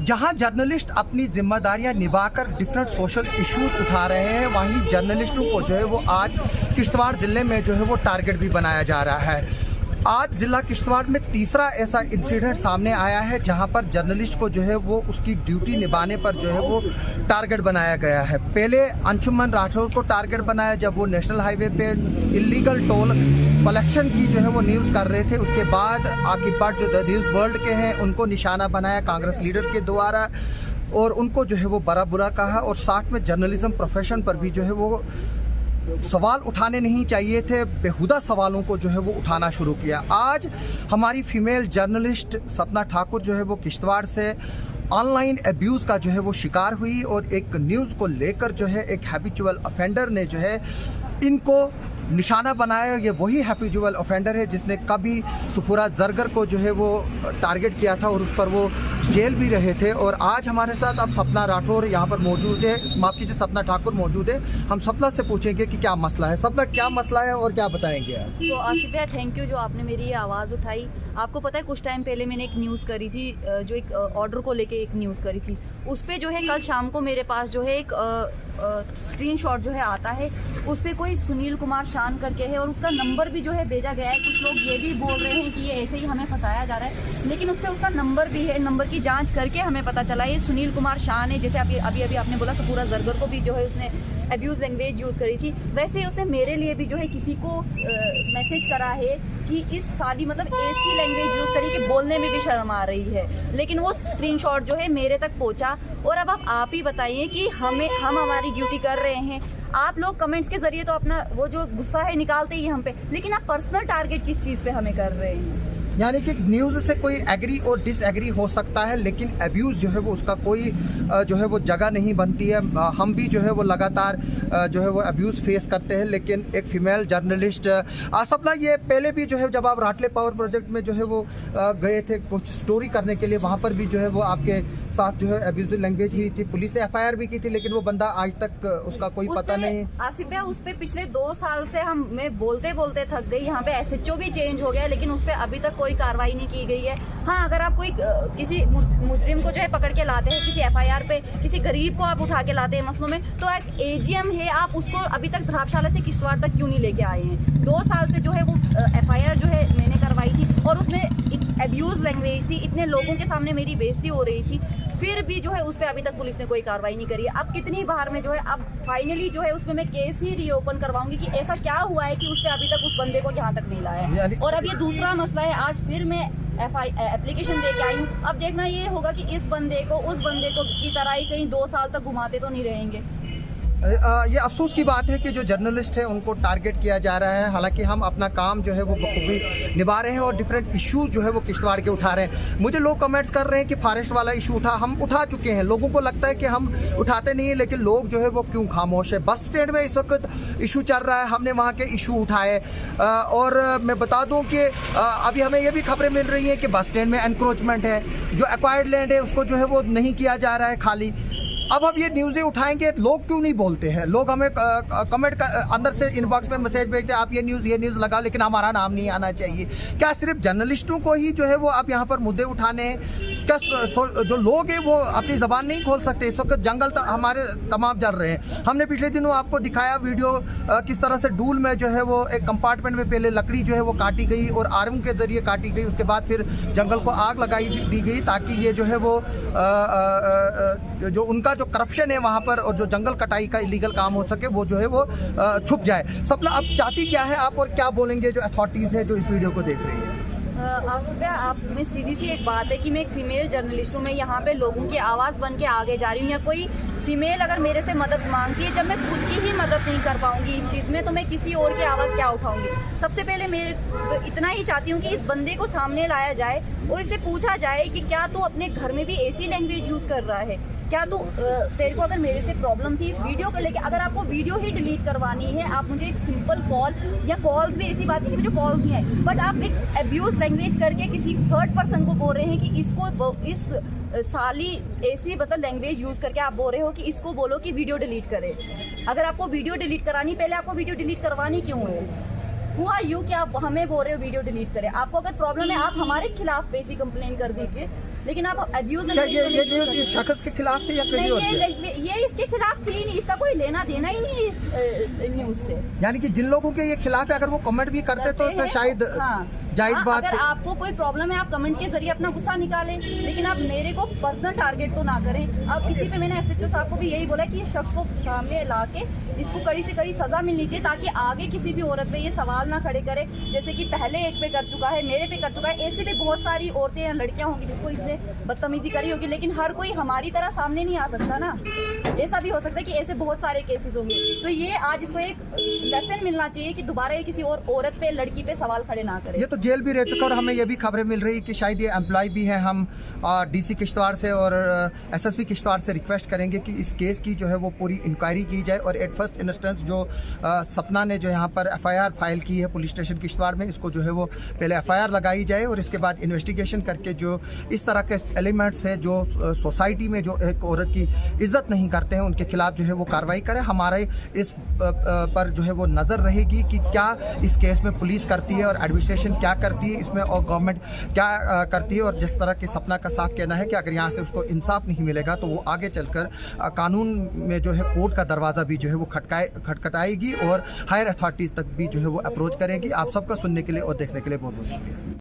जहां जर्नलिस्ट अपनी जिम्मेदारियां निभाकर डिफरेंट सोशल इश्यूज उठा रहे हैं, वहीं जर्नलिस्टों को जो है वो आज किश्तवाड़ ज़िले में जो है वो टारगेट भी बनाया जा रहा है। आज ज़िला किश्तवाड़ में तीसरा ऐसा इंसिडेंट सामने आया है जहां पर जर्नलिस्ट को जो है वो उसकी ड्यूटी निभाने पर जो है वो टारगेट बनाया गया है। पहले अंशुमन राठौर को टारगेट बनाया जब वो नेशनल हाईवे पे इलीगल टोल कलेक्शन की जो है वो न्यूज़ कर रहे थे। उसके बाद आकिब भट्ट जो द न्यूज़ वर्ल्ड के हैं उनको निशाना बनाया कांग्रेस लीडर के द्वारा और उनको जो है वो बड़ा बुरा कहा और साथ में जर्नलिज्म प्रोफेशन पर भी जो है वो सवाल उठाने नहीं चाहिए थे, बेहुदा सवालों को जो है वो उठाना शुरू किया। आज हमारी फीमेल जर्नलिस्ट सपना ठाकुर जो है वो किश्तवाड़ से ऑनलाइन अब्यूज़ का जो है वो शिकार हुई और एक न्यूज़ को लेकर जो है एक हैबिचुअल ऑफेंडर ने जो है इनको निशाना बनाया। ये वही हैबिचुअल ऑफेंडर है जिसने कभी सफूरा जरगर को जो है वो टारगेट किया था और उस पर वो जेल भी रहे थे। और आज हमारे साथ अब सपना राठौर यहाँ पर मौजूद है, माफ़ कीजिए सपना ठाकुर मौजूद है। हम सपना से पूछेंगे कि क्या मसला है। सपना, क्या मसला है और क्या बताएंगे आप? तो आसिफ भैया थैंक यू जो आपने मेरी ये आवाज़ उठाई। आपको पता है कुछ टाइम पहले मैंने एक न्यूज़ करी थी, जो एक ऑर्डर को लेके एक न्यूज़ करी थी। उस पर जो है कल शाम को मेरे पास जो है एक स्क्रीनशॉट जो है आता है, उस पर कोई सुनील कुमार शान करके है और उसका नंबर भी जो है भेजा गया है। कुछ लोग ये भी बोल रहे हैं कि ये ऐसे ही हमें फंसाया जा रहा है, लेकिन उस पर उसका नंबर भी है। नंबर की जांच करके हमें पता चला ये सुनील कुमार शान है। जैसे अभी आपने बोला सपूरा जरगर को भी जो है उसने अब्यूज़ लैंग्वेज यूज़ करी थी, वैसे ही उसने मेरे लिए भी जो है किसी को मैसेज करा है कि इस साली मतलब ऐसी लैंग्वेज यूज़ करी कि बोलने में भी शर्म आ रही है। लेकिन वो स्क्रीनशॉट जो है मेरे तक पहुंचा। और अब आप ही बताइए कि हम हमारी ड्यूटी कर रहे हैं। आप लोग कमेंट्स के जरिए तो अपना वो जो गुस्सा है निकालते ही हम पे, लेकिन आप पर्सनल टारगेट किस चीज़ पे हमें कर रहे हैं? यानी कि न्यूज़ से कोई एग्री और डिसएग्री हो सकता है, लेकिन अब्यूज़ जो है वो उसका कोई जो है वो जगह नहीं बनती है। हम भी जो है वो लगातार जो है वो अब्यूज़ फेस करते हैं, लेकिन एक फ़ीमेल जर्नलिस्ट सपना, ये पहले भी जो है जब आप राटले पावर प्रोजेक्ट में जो है वो गए थे कुछ स्टोरी करने के लिए, वहाँ पर भी जो है वो आपके साथ जो है अब्यूज़िव लैंग्वेज हुई थी। पुलिस ने FIR भी की थी, लेकिन वो बंदा आज तक उसका कोई पता नहीं। आसिफ भैया उस पर पिछले 2 साल से मैं बोलते बोलते थक गई। यहाँ पे SHO भी चेंज हो गया, लेकिन उस पर अभी तक कोई कार्रवाई नहीं की गई है। हाँ, अगर आप कोई किसी मुजरिम को जो है पकड़ के लाते हैं किसी FIR पे, किसी गरीब को आप उठा के लाते हैं मसलों में, तो एक AGM है, आप उसको अभी तक प्रभावशाला से किश्तवाड़ तक क्यों नहीं लेके आए हैं? 2 साल से जो है वो FIR जो है मैंने करवाई थी और उसमें अब्यूज़ लैंग्वेज थी, इतने लोगों के सामने मेरी बेइज्जती हो रही थी, फिर भी जो है उस पर अभी तक पुलिस ने कोई कार्रवाई नहीं करी है। अब कितनी बार में जो है अब फाइनली जो है उसमें मैं केस ही रीओपन करवाऊंगी कि ऐसा क्या हुआ है कि उस पर अभी तक उस बंदे को यहाँ तक नहीं लाया है। और अब ये दूसरा मसला है, आज फिर मैं एप्लीकेशन दे के आई हूँ। अब देखना ये होगा कि इस बंदे को उस बंदे को की तरह ही कहीं 2 साल तक घुमाते तो नहीं रहेंगे। ये अफसोस की बात है कि जो जर्नलिस्ट है उनको टारगेट किया जा रहा है। हालांकि हम अपना काम जो है वो बखूबी निभा रहे हैं और डिफरेंट इश्यूज जो है वो किश्तवाड़ के उठा रहे हैं। मुझे लोग कमेंट्स कर रहे हैं कि फॉरेस्ट वाला इशू हम उठा चुके हैं। लोगों को लगता है कि हम उठाते नहीं हैं, लेकिन लोग जो है वो क्यों खामोश है। बस स्टैंड में इस वक्त इशू चल रहा है, हमने वहाँ के इशू उठाए। और मैं बता दूँ कि अभी हमें ये भी खबरें मिल रही हैं कि बस स्टैंड में एनक्रोचमेंट है, जो एक्वायर्ड लैंड है उसको जो है वो नहीं किया जा रहा है खाली। अब हम ये न्यूज़ें उठाएंगे, लोग क्यों नहीं बोलते हैं? लोग हमें कमेंट अंदर से इनबॉक्स में मैसेज भेजते हैं, आप ये न्यूज़ लगा, लेकिन हमारा नाम नहीं आना चाहिए। क्या सिर्फ जर्नलिस्टों को ही जो है वो आप यहाँ पर मुद्दे उठाने हैं? इसका जो लोग हैं वो अपनी ज़बान नहीं खोल सकते। इस वक्त जंगल हमारे तमाम जल रहे हैं। हमने पिछले दिनों आपको दिखाया वीडियो किस तरह से डूल में जो है वो एक कंपार्टमेंट में पहले लकड़ी जो है वो काटी गई और आर्म के ज़रिए काटी गई, उसके बाद फिर जंगल को आग लगाई दी गई ताकि ये जो है वो जो उनका जो करप्शन है वहाँ पर और जो जंगल कटाई का इलीगल काम हो सके वो जो है वो छुप जाए। सपना, अब चाहती क्या है आप और क्या बोलेंगे जो अथॉरिटीज़ है जो इस वीडियो को देख रही है? आसिफ भैया, आप में सीधी सी एक बात है कि मैं एक फीमेल जर्नलिस्ट हूँ। मैं यहाँ पे लोगों की आवाज़ बन के आगे जा रही हूँ। या कोई फीमेल अगर मेरे से मदद मांगती है, जब मैं खुद की ही मदद नहीं कर पाऊंगी इस चीज़ में, तो मैं किसी और की आवाज़ क्या उठाऊंगी? सबसे पहले मैं इतना ही चाहती हूँ कि इस बंदे को सामने लाया जाए और इससे पूछा जाए कि क्या तू अपने घर में भी ऐसी लैंग्वेज यूज़ कर रहा है? क्या तू तेरे को अगर मेरे से प्रॉब्लम थी इस वीडियो को लेके, अगर आपको वीडियो ही डिलीट करवानी है, आप मुझे एक सिंपल कॉल या कॉल्स भी ऐसी बात नहीं कि मुझे कॉल्स नहीं आए, बट आप एक अब्यूज़ लैंग्वेज करके किसी थर्ड पर्सन को बोल रहे हैं कि इसको इस साली ऐसी मतलब लैंग्वेज यूज़ करके आप बोल रहे हो कि इसको बोलो कि वीडियो डिलीट करे। अगर आपको वीडियो डिलीट करानी, पहले आपको वीडियो डिलीट करवानी क्यों है? हु आर यू कि आप हमें बोल रहे हो वीडियो डिलीट करें? आपको अगर प्रॉब्लम है आप हमारे खिलाफ बेसिक कंप्लेन कर दीजिए, लेकिन आप अब्यूज क्या ये न्यूज़ इस शख्स के खिलाफ थी या किसी और के? ये इसके खिलाफ थी नहीं, इसका कोई लेना देना ही नहीं है इस न्यूज से। यानी कि जिन लोगों के ये खिलाफ है अगर वो कमेंट भी करते तो शायद जायज बात अगर थी। आपको कोई प्रॉब्लम है आप कमेंट के जरिए अपना गुस्सा निकालें, लेकिन आप मेरे को पर्सनल टारगेट तो ना करें। अब इसी पे मैंने एसएचओ साहब को भी यही बोला कि इस शख्स को सामने ला के इसको कड़ी से कड़ी सजा मिलनी चाहिए, ताकि आगे किसी भी औरत पे ये सवाल ना खड़े करे, जैसे कि पहले एक पे कर चुका है, मेरे पे कर चुका है। ऐसे भी बहुत सारी औरतें या लड़कियां होंगी जिसको इसने बदतमीजी करी होगी, लेकिन हर कोई हमारी तरह सामने नहीं आ सकता ना। ऐसा भी हो सकता है कि ऐसे बहुत सारे केसेस होंगे। तो ये आज इसको एक लेसन मिलना चाहिए कि दोबारा ये किसी और औरत पे, लड़की पे सवाल खड़े ना करे। ये तो जेल भी रह चुका और हमें ये भी खबरें मिल रही कि शायद ये एम्प्लॉय भी है। हम डीसी किश्तवाड़ से और एसएसपी किश्तवाड़ से रिक्वेस्ट करेंगे कि इस केस की जो है वो पूरी इंक्वायरी की जाए और एट फर्स्ट इंस्टेंस जो सपना ने जो यहाँ पर एफआईआर फाइल की है पुलिस स्टेशन किश्तवाड़ में, इसको जो है वो पहले एफआईआर लगाई जाए और इसके बाद इन्वेस्टिगेशन करके जो इस तरह के एलिमेंट्स हैं जो सोसाइटी में जो एक औरत की इज्जत नहीं करते हैं उनके खिलाफ जो है वो कार्रवाई करें। हमारे इस पर जो है वो नज़र रहेगी कि क्या इस केस में पुलिस करती है और एडमिनिस्ट्रेशन क्या करती है इसमें और गवर्नमेंट क्या करती है। और जिस तरह की सपना का साफ कहना है कि अगर यहाँ से उसको इंसाफ नहीं मिलेगा तो वो आगे चलकर कानून में जो है कोर्ट का दरवाज़ा भी जो है वो खटखटाएगी और हायर अथॉरिटीज़ तक भी जो है वो अप्रोच करेगी। आप सबका सुनने के लिए और देखने के लिए बहुत बहुत शुक्रिया।